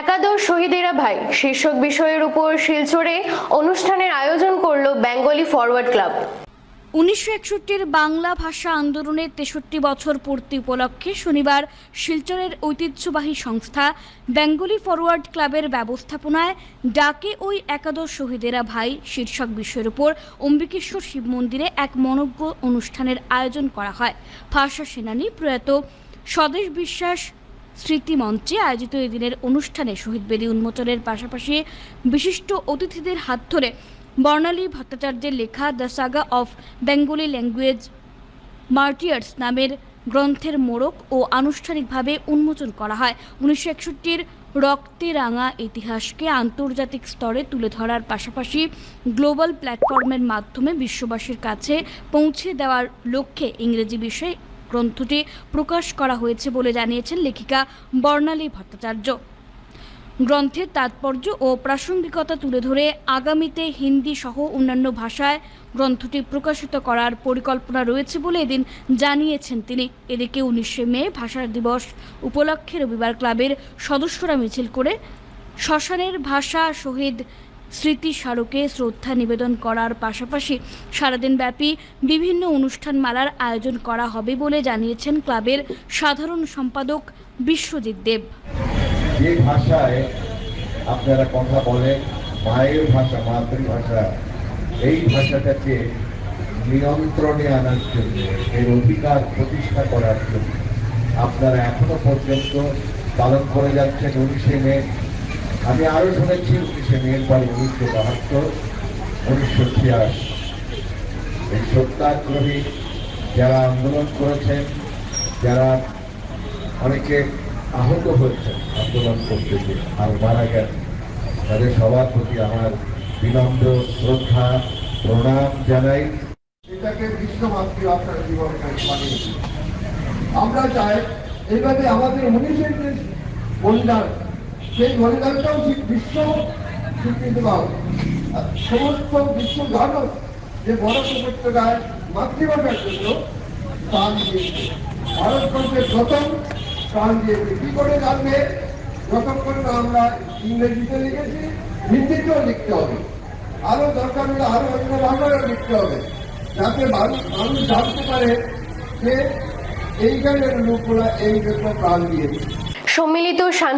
একাদশ শহীদেরা ভাই শীর্ষক বিষয়ের উপর শিলচরে অনুষ্ঠানের আয়োজন করল বেঙ্গলি ফরওয়ার্ড ক্লাব। 1961-এর বাংলা ভাষা আন্দোলনের 63 বছর পূর্তি উপলক্ষে শনিবার শিলচরের ঐতিহ্যবাহী সংস্থা বেঙ্গলি ফরওয়ার্ড ক্লাবের ব্যবস্থাপনায় ডাকে ওই একাদশ শহীদেরা ভাই শীর্ষক বিষয়ের উপর অম্বিকেশ্বর শিব মন্দিরে এক মনোজ্ঞ অনুষ্ঠানের আয়োজন করা হয়। ভাষা সেনানী প্রয়াত স্বদেশ বিশ্বাস স্মৃতি মঞ্চে আয়োজিত এই দিনের অনুষ্ঠানে শহীদ বেদি উন্মোচনের পাশাপাশি বিশিষ্ট অতিথিদের হাত ধরে বর্ণালী ভট্টাচার্যের লেখা the Saga of Bengali language martyrs নামের গ্রন্থের মোড়ক ও আনুষ্ঠানিকভাবে উন্মোচন করা হয়। 1961-এর রক্তে রাঙা ইতিহাসকে আন্তর্জাতিক স্তরে তুলে ধরার পাশাপাশি গ্লোবাল প্ল্যাটফর্মের মাধ্যমে বিশ্ববাসীর কাছে পৌঁছে দেওয়ার লক্ষ্যে ইংরেজি বিষয়ে গ্রন্থটি প্রকাশ করা হয়েছে বলে জানিয়েছেন লেখিকা বর্ণালী ভট্টাচার্য। গ্রন্থের তাৎপর্য ও প্রাসঙ্গিকতা তুলে ধরে আগামীতে হিন্দি সহ অন্যান্য ভাষায় গ্রন্থটি প্রকাশিত করার পরিকল্পনা রয়েছে বলে এদিন জানিয়েছেন তিনি। এদিকে 19শে মে ভাষা দিবস উপলক্ষে রবিবার ক্লাবের সদস্যরা মিছিল করে শ্মশানের ভাষা শহীদ স্মৃতি স্মারকে শ্রদ্ধা নিবেদন করার পাশাপাশি সারাদিনব্যাপী বিভিন্ন অনুষ্ঠানমালার আয়োজন করা হবে বলে জানিয়েছেন ক্লাবের সাধারণ সম্পাদক বিশ্বজিৎ দেব। যে ভাষায় আপনারা কথা বলেন, মায়ের ভাষা, মাতৃভাষা, এই ভাষাটাকে নিয়ন্ত্রণে আনার জন্য, এর অধিকার প্রতিষ্ঠা করার জন্য আপনারা এখনো পর্যন্ত পালন করে যাচ্ছেন 19শে মে। আমি আরো শুনেছি 19শে মের পর 1972, 1986 এই সত্যাগ্রহী যারা আন্দোলন করেছেন, যারা অনেকে আহত হয়েছেন আন্দোলন করতে গিয়ে আর মারা গেছেন, তাদের সবার প্রতি আমার বিনম্র শ্রদ্ধা প্রণাম জানাই। এটাকে বিশ্বমাতৃ আপনার জীবনে বানিয়েছি। আমরা চাই এইভাবে আমাদের 19-এর যে বলিদান, সেই বলিদানটাও বিশ্ব স্বীকৃতি পাও। সমস্ত বিশ্ব জানো যে বড় উপত্যকায় মাতৃভাষার জন্য প্রাণ দিয়েছে, ভারতবর্ষের প্রথম প্রাণ দিয়েছে। কি করে জানবে? যতক্ষণ না আমরা ইংরেজিতে লিখেছি, হিন্দিতেও লিখতে হবে, আরো দরকার হলে আরো অন্য ভাষায়ও লিখতে হবে, যাতে মানুষ জানতে পারে যে এইখানের লোকগুলা এই জন্য প্রাণ দিয়েছে। সম্মিলিত